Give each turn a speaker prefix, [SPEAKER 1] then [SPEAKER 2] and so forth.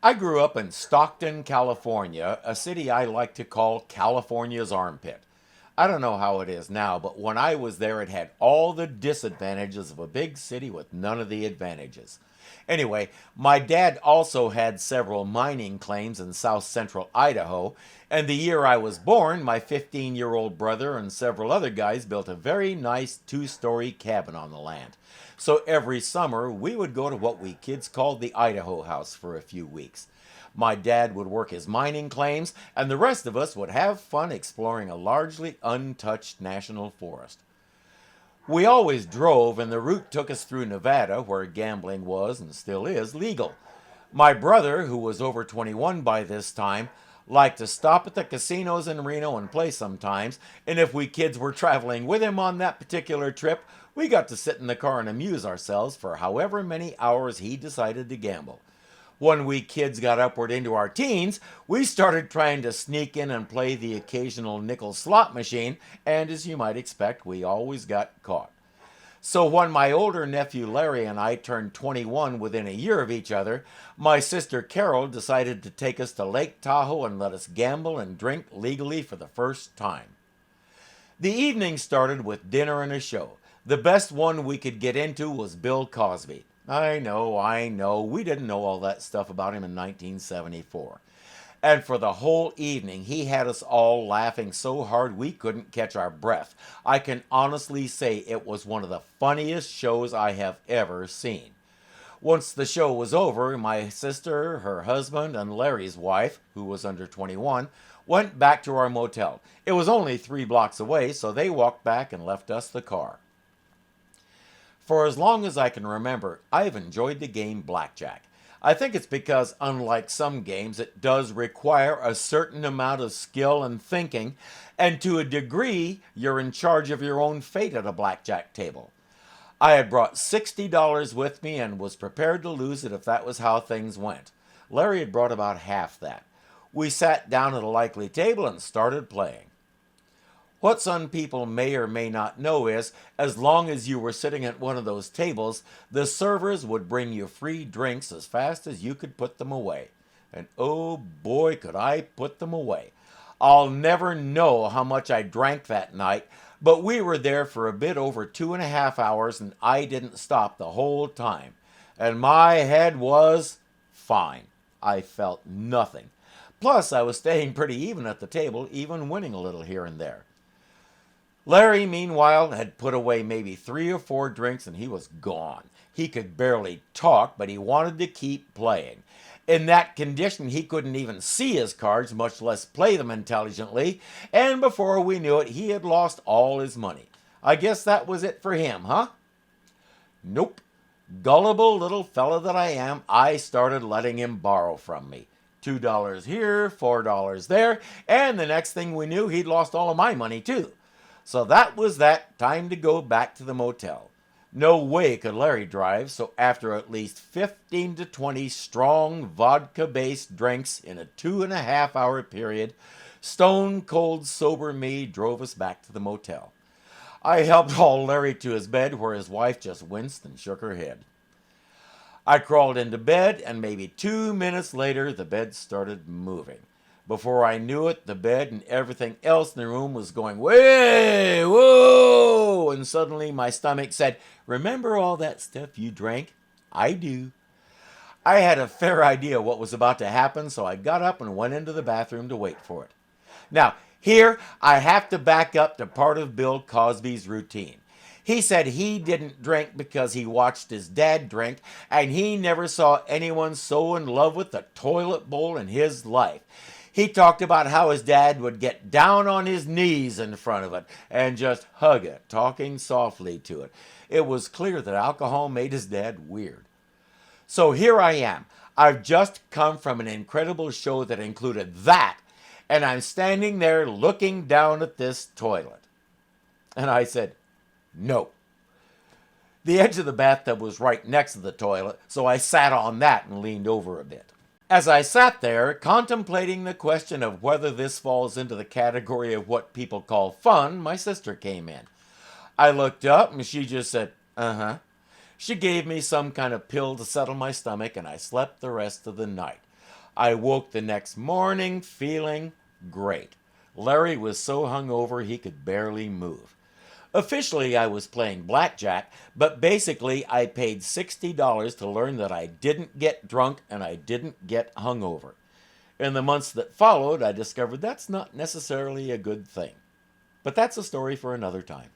[SPEAKER 1] I grew up in Stockton, California, a city I like to call California's armpit. I don't know how it is now, but when I was there, it had all the disadvantages of a big city with none of the advantages. Anyway, my dad also had several mining claims in south central Idaho, and the year I was born, my 15-year-old brother and several other guys built a very nice two-story cabin on the land. So every summer, we would go to what we kids called the Idaho House for a few weeks. My dad would work his mining claims, and the rest of us would have fun exploring a largely untouched national forest. We always drove, and the route took us through Nevada, where gambling was and still is legal. My brother, who was over 21 by this time, liked to stop at the casinos in Reno and play sometimes, and if we kids were traveling with him on that particular trip, we got to sit in the car and amuse ourselves for however many hours he decided to gamble. When we kids got upward into our teens, we started trying to sneak in and play the occasional nickel slot machine, and as you might expect, we always got caught. So when my older nephew Larry and I turned 21 within a year of each other, my sister Carol decided to take us to Lake Tahoe and let us gamble and drink legally for the first time. The evening started with dinner and a show. The best one we could get into was Bill Cosby. I know, we didn't know all that stuff about him in 1974. And for the whole evening, he had us all laughing so hard we couldn't catch our breath. I can honestly say it was one of the funniest shows I have ever seen. Once the show was over, my sister, her husband, and Larry's wife, who was under 21, went back to our motel. It was only 3 blocks away, so they walked back and left us the car. For as long as I can remember, I've enjoyed the game blackjack. I think it's because, unlike some games, it does require a certain amount of skill and thinking, and to a degree, you're in charge of your own fate at a blackjack table. I had brought $60 with me and was prepared to lose it if that was how things went. Larry had brought about half that. We sat down at a likely table and started playing. What some people may or may not know is, as long as you were sitting at one of those tables, the servers would bring you free drinks as fast as you could put them away. And oh boy, could I put them away. I'll never know how much I drank that night, but we were there for a bit over 2.5 hours and I didn't stop the whole time. And my head was fine. I felt nothing. Plus, I was staying pretty even at the table, even winning a little here and there. Larry, meanwhile, had put away maybe 3 or 4 drinks and he was gone. He could barely talk, but he wanted to keep playing. In that condition, he couldn't even see his cards, much less play them intelligently, and before we knew it, he had lost all his money. I guess that was it for him, huh? Nope. Gullible little fella that I am, I started letting him borrow from me. $2 here, $4 there, and the next thing we knew, he'd lost all of my money too. So that was that. Time to go back to the motel. No way could Larry drive, so after at least 15 to 20 strong vodka-based drinks in a 2.5 hour period, stone cold sober me drove us back to the motel. I helped haul Larry to his bed where his wife just winced and shook her head. I crawled into bed, and maybe 2 minutes later, the bed started moving. Before I knew it, the bed and everything else in the room was going, way, whoa! And suddenly my stomach said, remember all that stuff you drank? I do. I had a fair idea what was about to happen, so I got up and went into the bathroom to wait for it. Now, here I have to back up to part of Bill Cosby's routine. He said he didn't drink because he watched his dad drink, and he never saw anyone so in love with the toilet bowl in his life. He talked about how his dad would get down on his knees in front of it and just hug it, talking softly to it. It was clear that alcohol made his dad weird. So here I am. I've just come from an incredible show that included that, and I'm standing there looking down at this toilet. And I said, no. The edge of the bathtub was right next to the toilet, so I sat on that and leaned over a bit. As I sat there, contemplating the question of whether this falls into the category of what people call fun, my sister came in. I looked up and she just said, She gave me some kind of pill to settle my stomach and I slept the rest of the night. I woke the next morning feeling great. Larry was so hungover he could barely move. Officially, I was playing blackjack, but basically, I paid $60 to learn that I didn't get drunk and I didn't get hungover. In the months that followed, I discovered that's not necessarily a good thing. But that's a story for another time.